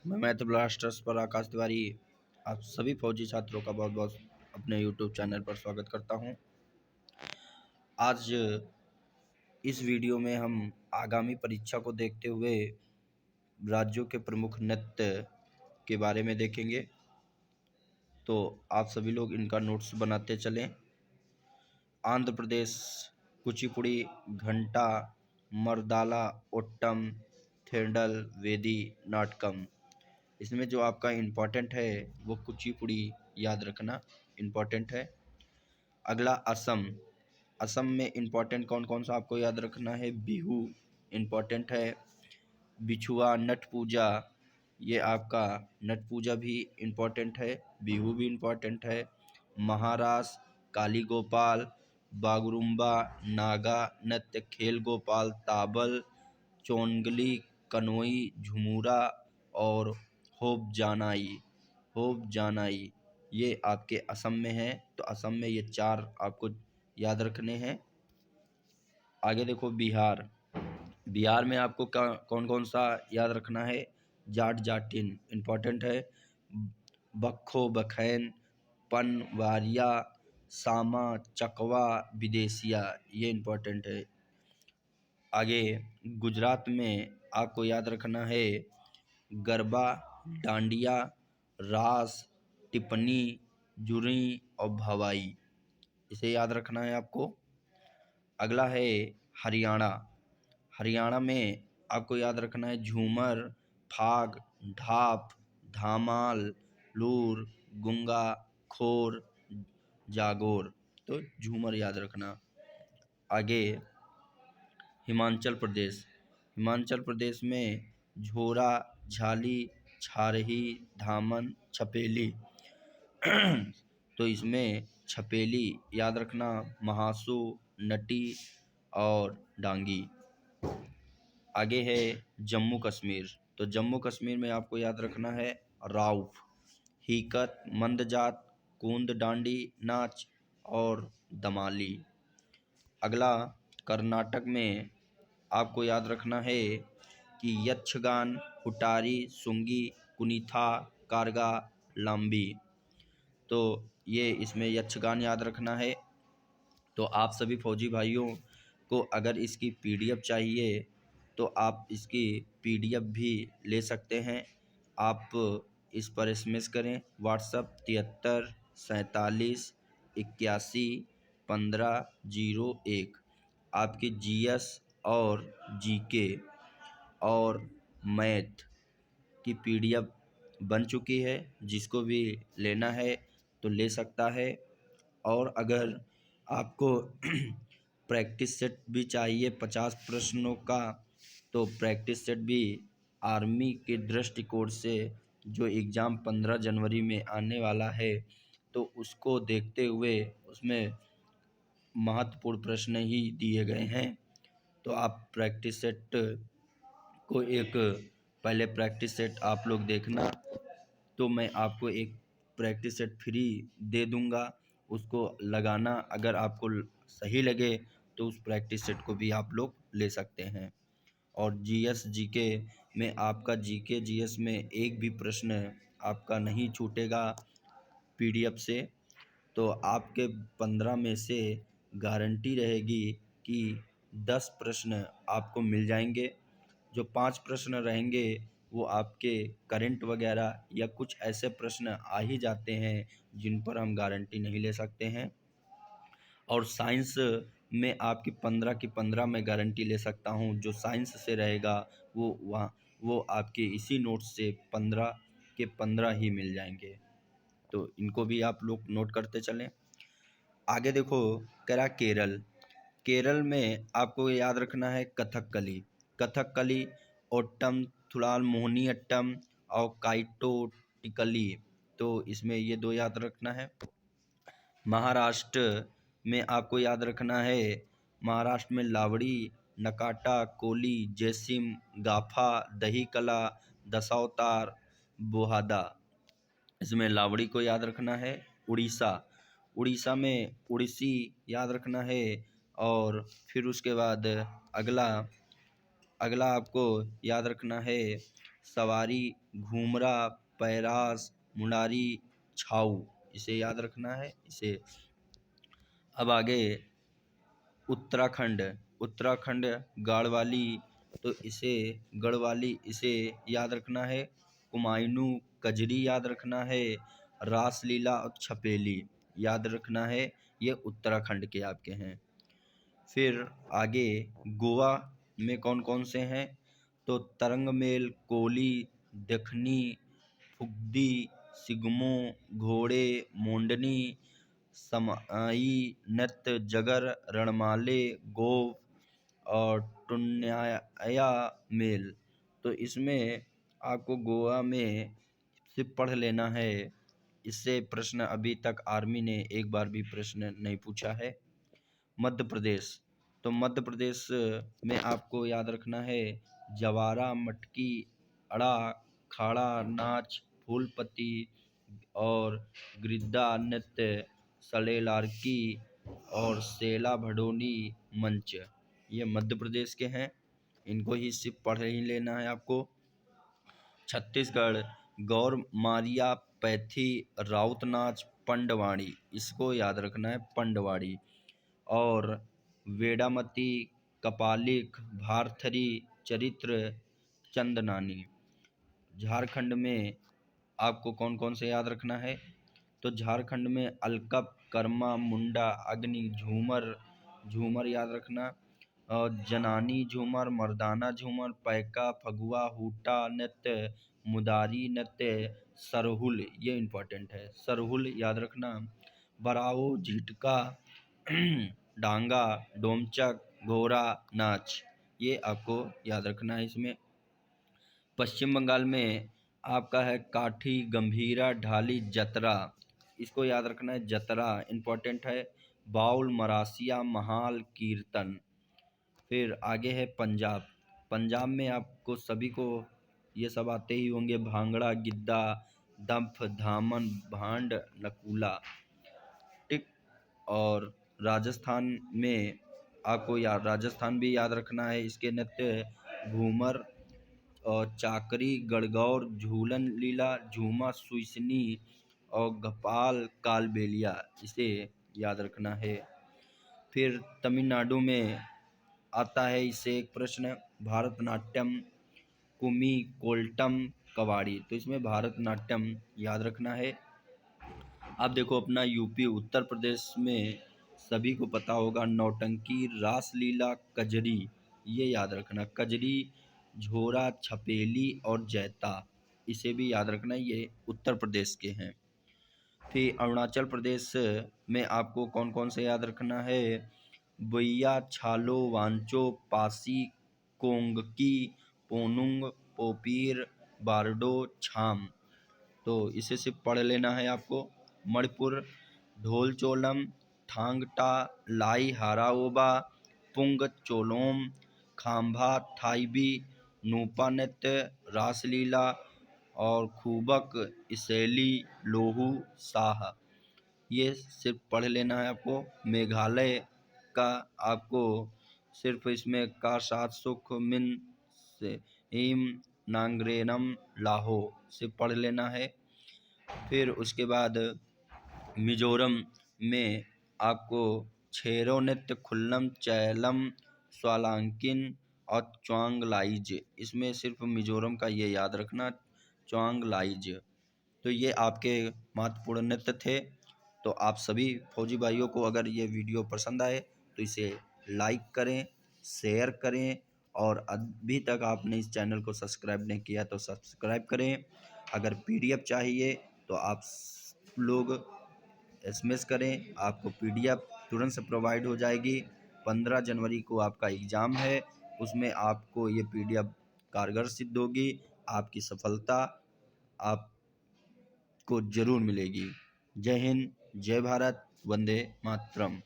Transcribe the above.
मैं math blasters पर आकाश तिवारी आप सभी फौजी छात्रों का बहुत बहुत अपने यूट्यूब चैनल पर स्वागत करता हूं। आज इस वीडियो में हम आगामी परीक्षा को देखते हुए राज्यों के प्रमुख नृत्य के बारे में देखेंगे, तो आप सभी लोग इनका नोट्स बनाते चलें। आंध्र प्रदेश कुचिपुड़ी, घंटा, मर्दाला, ओट्टम, थेंडल, वेदी, नाटकम। इसमें जो आपका इम्पोर्टेंट है वो कुचिपुड़ी याद रखना इम्पोर्टेंट है। अगला असम। असम में इम्पोर्टेंट कौन कौन सा आपको याद रखना है? बिहू इम्पोर्टेंट है। बिछुआ, नट पूजा, ये आपका नट पूजा भी इम्पोर्टेंट है, बिहू भी इम्पोर्टेंट है। महाराष्ट्र काली गोपाल, बागुरुम्बा, नागा नृत्य, खेल गोपाल, ताबल, चोंगली, कनोई, झुमुरा और होप जानाई ये आपके असम में है। तो असम में ये चार आपको याद रखने हैं। आगे देखो बिहार। बिहार में आपको कौन कौन सा याद रखना है? जाट जाटिन इम्पोर्टेंट है। बखो बखैन, पनवारिया, सामा, चकवा, विदेशिया ये इम्पोर्टेंट है। आगे गुजरात में आपको याद रखना है गरबा, डांडिया, रास, टिप्पणी, जुरी और भवाई, इसे याद रखना है आपको। अगला है हरियाणा। हरियाणा में आपको याद रखना है झूमर, फाग, ढाप, धामाल, लूर, गुंगा, खोर, जागोर। तो झूमर याद रखना। आगे हिमाचल प्रदेश। हिमाचल प्रदेश में झोरा, झाली, छारही, धामन, छपेली। तो इसमें छपेली याद रखना, महासू, नटी और डांगी। आगे है जम्मू कश्मीर। तो जम्मू कश्मीर में आपको याद रखना है राउफ, हीकत, मंदजात, कूंद डांडी नाच और दमाली। अगला कर्नाटक में आपको याद रखना है कि यक्षगान, हुटारी, सुंगी, कुनीथा, कारगा, लाम्बी। तो ये इसमें यक्षगान याद रखना है। तो आप सभी फौजी भाइयों को अगर इसकी पीडीएफ चाहिए तो आप इसकी पीडीएफ भी ले सकते हैं। आप इस पर एसएमएस करें व्हाट्सअप 73 47 81 1501। आपकी जीएस और जीके और मैथ की पीडीएफ बन चुकी है, जिसको भी लेना है तो ले सकता है। और अगर आपको प्रैक्टिस सेट भी चाहिए 50 प्रश्नों का, तो प्रैक्टिस सेट भी आर्मी के दृष्टिकोण से जो एग्ज़ाम 15 जनवरी में आने वाला है, तो उसको देखते हुए उसमें महत्वपूर्ण प्रश्न ही दिए गए हैं। तो आप प्रैक्टिस सेट को एक पहले प्रैक्टिस सेट आप लोग देखना, तो मैं आपको एक प्रैक्टिस सेट फ्री दे दूंगा, उसको लगाना। अगर आपको सही लगे तो उस प्रैक्टिस सेट को भी आप लोग ले सकते हैं। और जीएस जीके में आपका जीके जीएस में एक भी प्रश्न आपका नहीं छूटेगा पीडीएफ से। तो आपके 15 में से गारंटी रहेगी कि 10 प्रश्न आपको मिल जाएंगे। जो 5 प्रश्न रहेंगे वो आपके करंट वगैरह या कुछ ऐसे प्रश्न आ ही जाते हैं जिन पर हम गारंटी नहीं ले सकते हैं। और साइंस में आपकी 15 की 15 मैं गारंटी ले सकता हूँ। जो साइंस से रहेगा वो आपके इसी नोट से 15 के 15 ही मिल जाएंगे। तो इनको भी आप लोग नोट करते चलें। आगे देखो करा केरल। केरल में आपको याद रखना है कथकली, ओट्टम, थुलाल मोहिनीअट्टम और काइटोटिकली। तो इसमें ये दो याद रखना है। महाराष्ट्र में आपको याद रखना है, महाराष्ट्र में लावड़ी, नकाटा, कोली, जैसिम, गाफा, दही कला, दशावतार, बोहादा। इसमें लावड़ी को याद रखना है। उड़ीसा में उड़ीसी याद रखना है। और फिर उसके बाद अगला अगला आपको याद रखना है सवारी घूमरा, पैरास, मुंडारी, छाऊ, इसे याद रखना है इसे। अब आगे उत्तराखंड, उत्तराखंड गढ़वाली, तो इसे गढ़वाली इसे याद रखना है। कुमायूं कजरी याद रखना है। रासलीला और छपेली याद रखना है। ये उत्तराखंड के आपके हैं। फिर आगे गोवा में कौन कौन से हैं, तो तरंगमेल, कोली, दखनी, फुगदी, सिगमो, घोड़े, मोंडनी, समाई नृत्य, जगर, रणमाले, गोव और टुन्याया मेल। तो इसमें आपको गोवा में सिर्फ पढ़ लेना है। इससे प्रश्न अभी तक आर्मी ने एक बार भी प्रश्न नहीं पूछा है। मध्य प्रदेश, तो मध्य प्रदेश में आपको याद रखना है जवारा, मटकी, अड़ा, खाड़ा नाच, फूलपति और गिद्दा नृत्य, सलेलारकी और सेला भडोली मंच, ये मध्य प्रदेश के हैं। इनको ही सिर्फ पढ़ ही लेना है आपको। छत्तीसगढ़ गौर मारिया, पैथी, राउत नाच, पंडवाड़ी, इसको याद रखना है पंडवाड़ी। और वेडामती, कपालिक, भारथरी, चरित्र, चंदनानी। झारखंड में आपको कौन कौन से याद रखना है, तो झारखंड में अलकप, कर्मा, मुंडा, अग्नि, झूमर, झूमर याद रखना। और जनानी झूमर, मर्दाना झूमर, पैका, फगुआ, हुटा नृत्य, मुदारी नृत्य, सरहुल, ये इम्पोर्टेंट है, सरहुल याद रखना। बराओ, झिटका, डांगा, डोमचक, घोड़ा नाच, ये आपको याद रखना है इसमें। पश्चिम बंगाल में आपका है काठी, गंभीरा, ढाली, जतरा, इसको याद रखना है, जतरा इम्पोर्टेंट है। बाउल, मरासिया, महाल, कीर्तन। फिर आगे है पंजाब, पंजाब में आपको सभी को ये सब आते ही होंगे, भांगड़ा, गिद्दा, दंफ, धामन, भांड, नकूला, टिक। और राजस्थान में आपको राजस्थान भी याद रखना है, इसके नृत्य घूमर और चाकरी, गणगौर, झूलन लीला, झूमा, सुइसनी और गपाल, कालबेलिया, इसे याद रखना है। फिर तमिलनाडु में आता है इससे एक प्रश्न, भारतनाट्यम, कुमी, कोल्टम, कवाड़ी, तो इसमें भारतनाट्यम याद रखना है। अब देखो अपना यूपी उत्तर प्रदेश में सभी को पता होगा नौटंकी, रासलीला, कजरी, ये याद रखना, कजरी, झोरा, छपेली और जैता, इसे भी याद रखना, ये उत्तर प्रदेश के हैं। फिर अरुणाचल प्रदेश में आपको कौन कौन से याद रखना है, बुइया, छालो, वांचो, पासी, कोंगकी, पोनुंग, पोपीर, बारडो, छाम, तो इसे सिर्फ पढ़ लेना है आपको। मणिपुर ढोल चोलम, थांगटा, लाई हाराओबा, पुंग चोलोम, खाम्भा, थाईबी, नूपा नृत्य, रासलीला और खूबक, इसैली, लोहू, साह, ये सिर्फ पढ़ लेना है आपको। मेघालय का आपको सिर्फ इसमें का सात सुख मिन से इम नांगरेनम लाहो सिर्फ पढ़ लेना है। फिर उसके बाद मिजोरम में आपको छेरो नृत्य, खुल्लम, चैलम, स्वालांकिन और च्वांगलाइज, इसमें सिर्फ मिजोरम का ये याद रखना, च्वांगलाइज। तो ये आपके महत्वपूर्ण नृत्य थे। तो आप सभी फौजी भाइयों को अगर ये वीडियो पसंद आए तो इसे लाइक करें, शेयर करें और अभी तक आपने इस चैनल को सब्सक्राइब नहीं किया तो सब्सक्राइब करें। अगर पीडीएफ चाहिए तो आप लोग एसएमएस करें, आपको पीडीएफ तुरंत से प्रोवाइड हो जाएगी। 15 जनवरी को आपका एग्ज़ाम है, उसमें आपको ये पीडीएफ कारगर सिद्ध होगी। आपकी सफलता आपको ज़रूर मिलेगी। जय हिंद, जय भारत, वंदे मातरम।